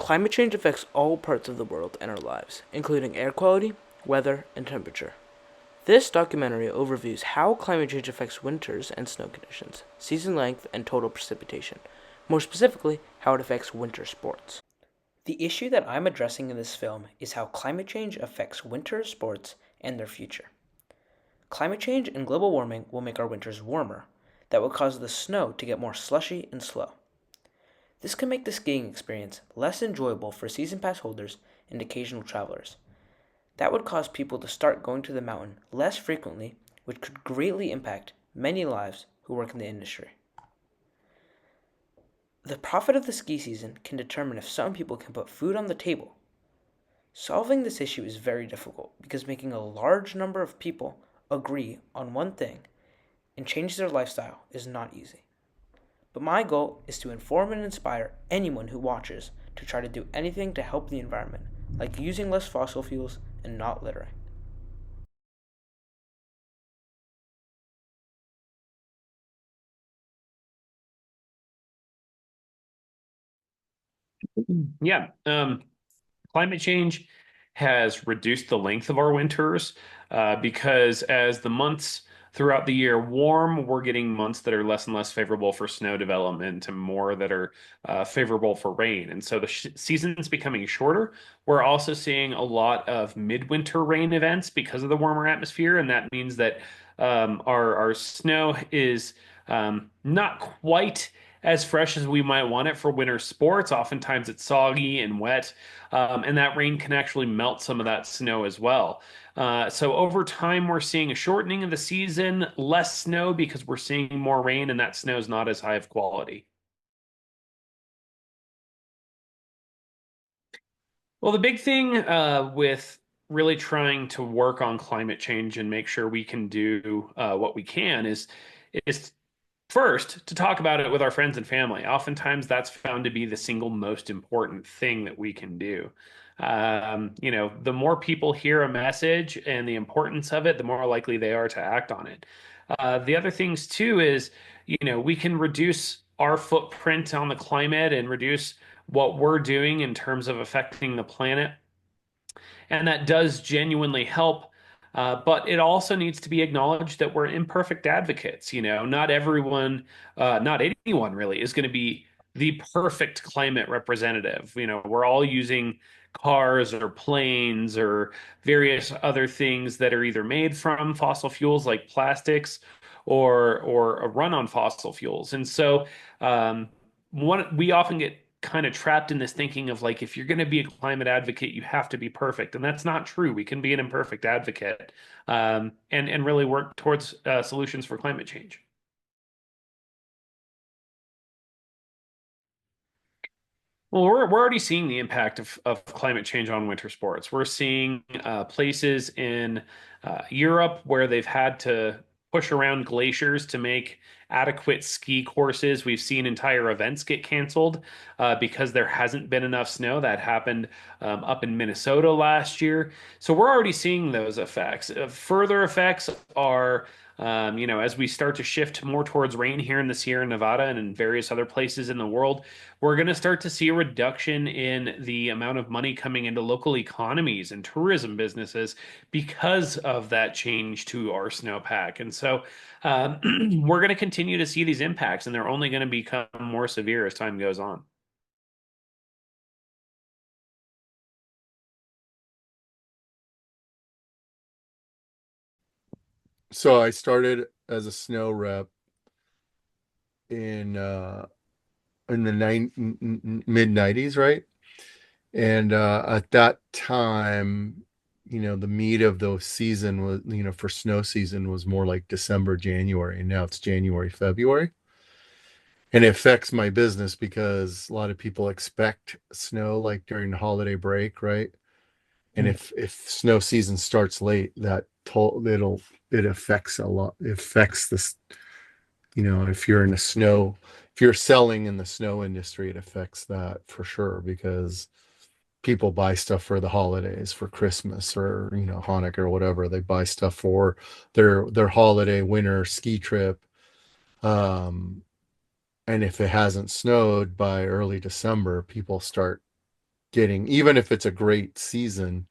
Climate change affects all parts of the world and our lives, including air quality, weather, and temperature. This documentary overviews how climate change affects winters and snow conditions, season length, and total precipitation. More specifically, how it affects winter sports. The issue that I'm addressing in this film is how climate change affects winter sports and their future. Climate change and global warming will make our winters warmer. That will cause the snow to get more slushy and slow. This can make the skiing experience less enjoyable for season pass holders and occasional travelers. That would cause people to start going to the mountain less frequently, which could greatly impact many lives who work in the industry. The profit of the ski season can determine if some people can put food on the table. Solving this issue is very difficult because making a large number of people agree on one thing and change their lifestyle is not easy. But my goal is to inform and inspire anyone who watches to try to do anything to help the environment, like using less fossil fuels and not littering. Yeah, climate change has reduced the length of our winters because as the months throughout the year warm, we're getting months that are less and less favorable for snow development and more that are favorable for rain. And so the sh season's becoming shorter. We're also seeing a lot of midwinter rain events because of the warmer atmosphere, and that means that our snow is not quite as fresh as we might want it for winter sports. Oftentimes it's soggy and wet, and that rain can actually melt some of that snow as well. So over time, we're seeing a shortening of the season, less snow because we're seeing more rain, and that snow is not as high of quality. Well, the big thing with really trying to work on climate change and make sure we can do what we can is first to talk about it with our friends and family. Oftentimes, that's found to be the single most important thing that we can do. The more people hear a message and the importance of it, the more likely they are to act on it. The other things too is, we can reduce our footprint on the climate and reduce what we're doing in terms of affecting the planet, and that does genuinely help. But it also needs to be acknowledged that we're imperfect advocates. Not everyone, not anyone really, is going to be the perfect climate representative. We're all using cars or planes or various other things that are either made from fossil fuels like plastics or a run on fossil fuels. And so we often get kind of trapped in this thinking of like, if you're going to be a climate advocate, you have to be perfect, and that's not true. We can be an imperfect advocate, and really work towards solutions for climate change. Well, we're already seeing the impact of climate change on winter sports. We're seeing places in Europe where they've had to push around glaciers to make adequate ski courses. We've seen entire events get canceled because there hasn't been enough snow. That happened up in Minnesota last year. So we're already seeing those effects. Further effects are as we start to shift more towards rain here in the Sierra Nevada and in various other places in the world, we're going to start to see a reduction in the amount of money coming into local economies and tourism businesses because of that change to our snowpack. And so we're going to continue to see these impacts, and they're only going to become more severe as time goes on. So I started as a snow rep in in the mid 90s, right? And at that time, the meat of the season was, for snow season was more like December, January, and now it's January, February. And it affects my business because a lot of people expect snow like during the holiday break, right? And Mm. if snow season starts late, it affects a lot. It affects this, if you're in the snow, if you're selling in the snow industry, it affects that for sure because people buy stuff for the holidays, for Christmas or, Hanukkah or whatever. They buy stuff for their holiday winter ski trip. Um, and if it hasn't snowed by early December, people start getting, even if it's a great season,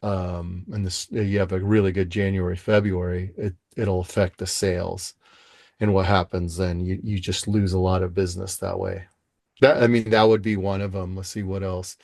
and this you have a really good January, February, it'll affect the sales. And what happens then? You just lose a lot of business that way. That I mean, that would be one of them. Let's see what else.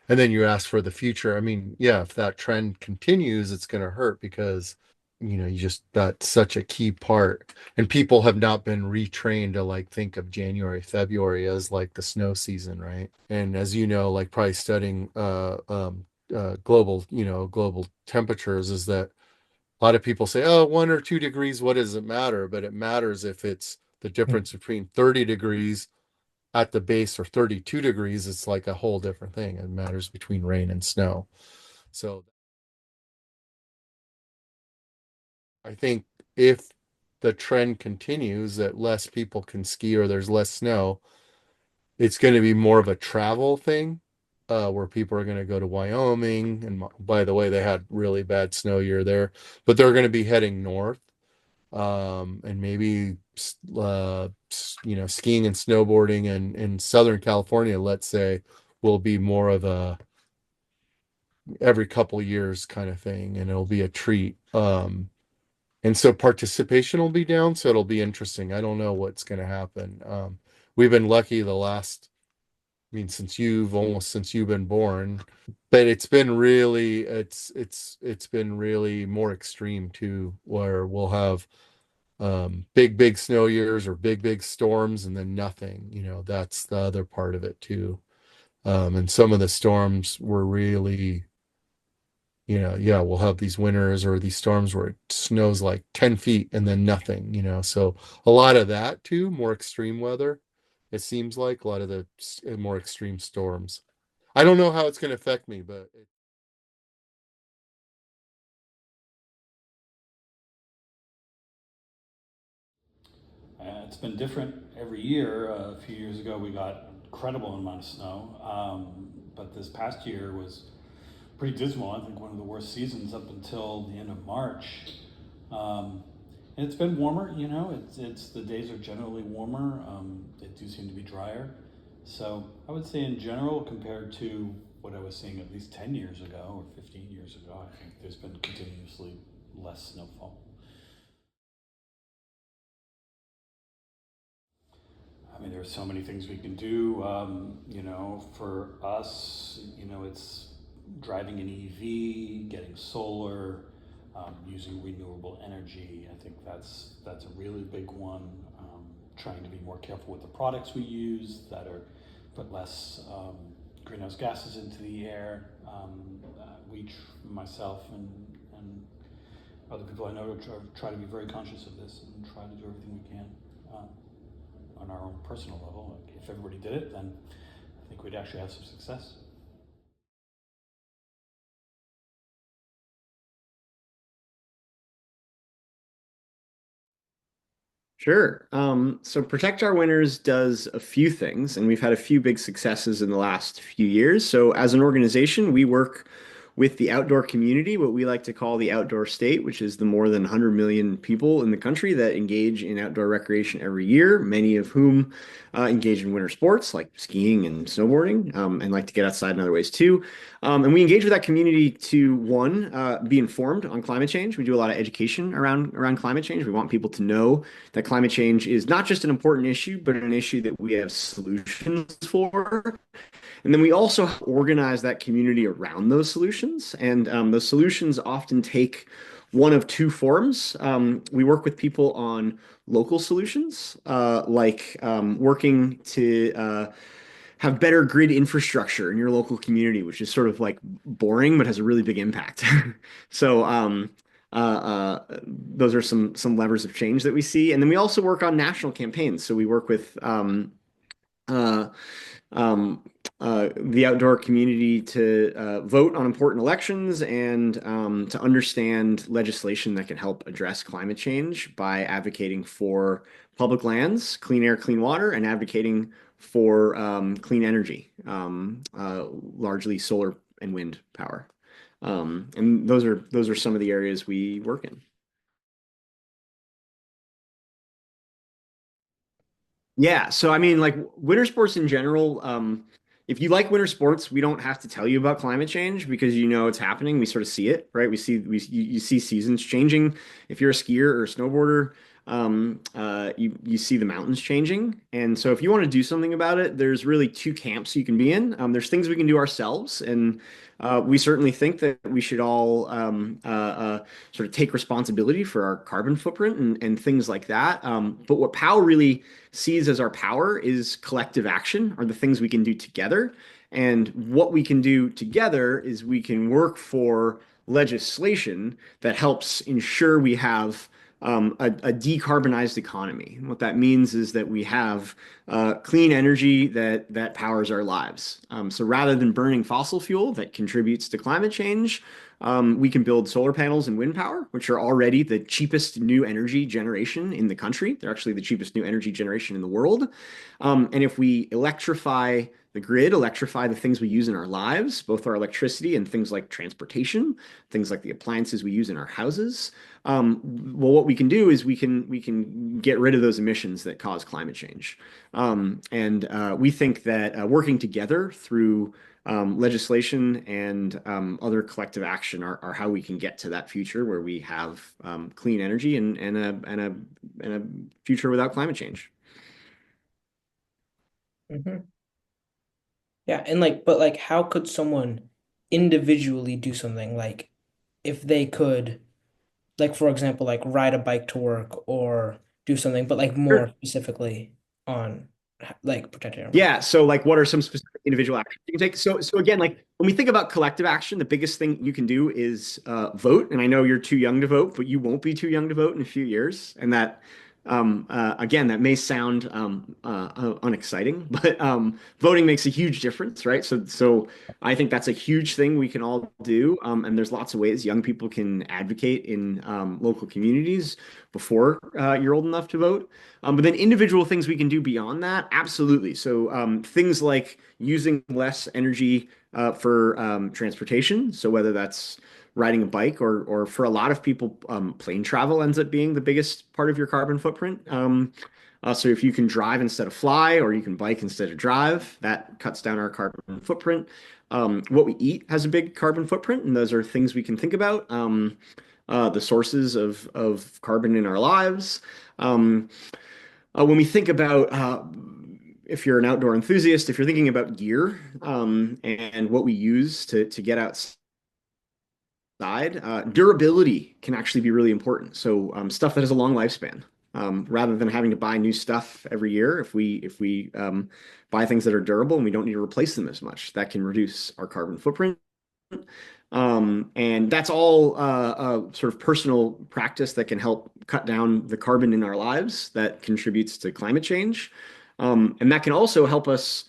And then you ask for the future. I mean, yeah, if that trend continues, it's going to hurt because, you just that's such a key part. And people have not been retrained to like think of January, February as like the snow season, right? And as you know, like probably studying global, global temperatures is that a lot of people say, oh, 1 or 2 degrees, what does it matter? But it matters if it's the difference between 30 degrees at the base or 32 degrees. It's like a whole different thing. It matters between rain and snow. So I think if the trend continues that less people can ski or there's less snow, it's going to be more of a travel thing, where people are going to go to Wyoming. And by the way, they had really bad snow year there, but they're going to be heading north, and maybe skiing and snowboarding in Southern California, let's say, will be more of a every couple years kind of thing, and it'll be a treat. And so participation will be down, so it'll be interesting. I don't know what's going to happen. We've been lucky the last, I mean, since you've been born, but it's been really more extreme too, where we'll have big snow years or big storms and then nothing. That's the other part of it too. And some of the storms were really, yeah, we'll have these winters or these storms where it snows like 10 feet and then nothing. So a lot of that too, more extreme weather. It seems like a lot of the more extreme storms. I don't know how it's going to affect me, but It's been different every year. A few years ago, we got an incredible amount of snow, but this past year was pretty dismal. I think one of the worst seasons up until the end of March. Um, and it's been warmer. It's the days are generally warmer. They do seem to be drier. So I would say, in general, compared to what I was seeing at least 10 years ago or 15 years ago, I think there's been continuously less snowfall. I mean, there's so many things we can do. For us, it's driving an EV, getting solar, using renewable energy. I think that's a really big one. Trying to be more careful with the products we use that are put less greenhouse gases into the air. Myself and other people I know try to be very conscious of this and try to do everything we can. Um, on our own personal level. Like, if everybody did it, then I think we'd actually have some success. Sure. So Protect Our Winters does a few things, and we've had a few big successes in the last few years. So as an organization, we work with the outdoor community, what we like to call the outdoor state, which is the more than 100 million people in the country that engage in outdoor recreation every year, many of whom engage in winter sports like skiing and snowboarding, and like to get outside in other ways too. And we engage with that community to, one, be informed on climate change. We do a lot of education around climate change. We want people to know that climate change is not just an important issue, but an issue that we have solutions for. And then we also organize that community around those solutions. And those solutions often take one of two forms. We work with people on local solutions, like working to have better grid infrastructure in your local community, which is sort of like boring, but has a really big impact. So, those are some levers of change that we see. And then we also work on national campaigns. So we work with uh, um, the outdoor community to vote on important elections and to understand legislation that can help address climate change by advocating for public lands, clean air, clean water, and advocating for clean energy, largely solar and wind power. And those are some of the areas we work in. Yeah, so I mean, like winter sports in general, if you like winter sports, we don't have to tell you about climate change because you know it's happening. We sort of see it, right? You see seasons changing. If you're a skier or a snowboarder, you see the mountains changing. And so if you want to do something about it, there's really two camps you can be in. There's things we can do ourselves, and we certainly think that we should all sort of take responsibility for our carbon footprint and things like that. But what POW really sees as our power is collective action, are the things we can do together. And what we can do together is we can work for legislation that helps ensure we have a decarbonized economy. And what that means is that we have clean energy that powers our lives. So rather than burning fossil fuel that contributes to climate change, we can build solar panels and wind power, which are already the cheapest new energy generation in the country. They're actually the cheapest new energy generation in the world. And if we electrify the grid, electrify the things we use in our lives, both our electricity and things like transportation, things like the appliances we use in our houses. Well, what we can do is we can get rid of those emissions that cause climate change. And we think that working together through legislation and other collective action are how we can get to that future where we have clean energy and a future without climate change. Hmm. Yeah, and but how could someone individually do something? Like, if they could, for example, ride a bike to work or do something, but more Sure. specifically on protecting our Yeah. environment. So, what are some specific individual actions you can take? So again, when we think about collective action, the biggest thing you can do is vote. And I know you're too young to vote, but you won't be too young to vote in a few years. And that, again, that may sound unexciting, but voting makes a huge difference, right? So I think that's a huge thing we can all do. And there's lots of ways young people can advocate in local communities before you're old enough to vote. But then individual things we can do beyond that, absolutely. So things like using less energy for transportation. So whether that's riding a bike or for a lot of people, plane travel ends up being the biggest part of your carbon footprint. So if you can drive instead of fly, or you can bike instead of drive, that cuts down our carbon footprint. What we eat has a big carbon footprint, and those are things we can think about. The sources of carbon in our lives. When we think about if you're an outdoor enthusiast, if you're thinking about gear and what we use to get outside, durability can actually be really important. So stuff that has a long lifespan. Rather than having to buy new stuff every year, if we buy things that are durable and we don't need to replace them as much, that can reduce our carbon footprint. And that's all sort of personal practice that can help cut down the carbon in our lives that contributes to climate change. And that can also help us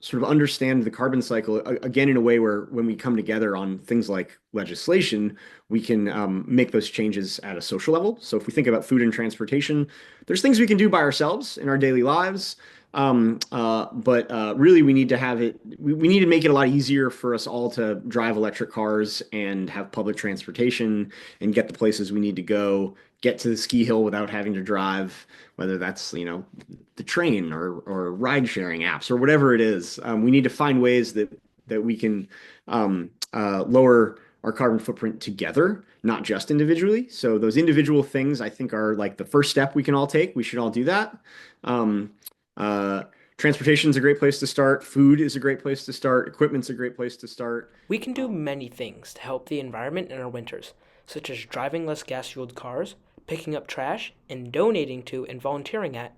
sort of understand the carbon cycle again in a way where when we come together on things like legislation, we can make those changes at a social level. So if we think about food and transportation, there's things we can do by ourselves in our daily lives. But really, we need to have it. We need to make it a lot easier for us all to drive electric cars and have public transportation and get the places we need to go, get to the ski hill without having to drive, whether that's, the train or ride sharing apps or whatever it is. We need to find ways that we can lower our carbon footprint together, not just individually. So those individual things, I think, are like the first step we can all take. We should all do that. Um, uh, Transportation is a great place to start. Food is a great place to start. Equipment's a great place to start. We can do many things to help the environment in our winters, such as driving less gas-fueled cars, picking up trash, and donating to and volunteering at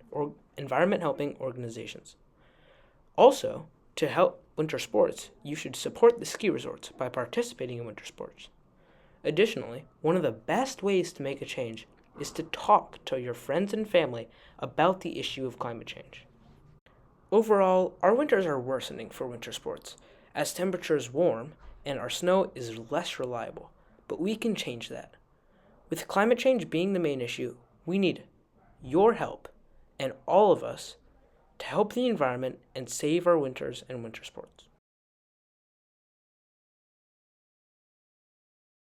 environment helping organizations. Also, to help winter sports, you should support the ski resorts by participating in winter sports. Additionally, one of the best ways to make a change is to talk to your friends and family about the issue of climate change. Overall, our winters are worsening for winter sports, as temperatures warm and our snow is less reliable, but we can change that. With climate change being the main issue, we need your help and all of us to help the environment and save our winters and winter sports.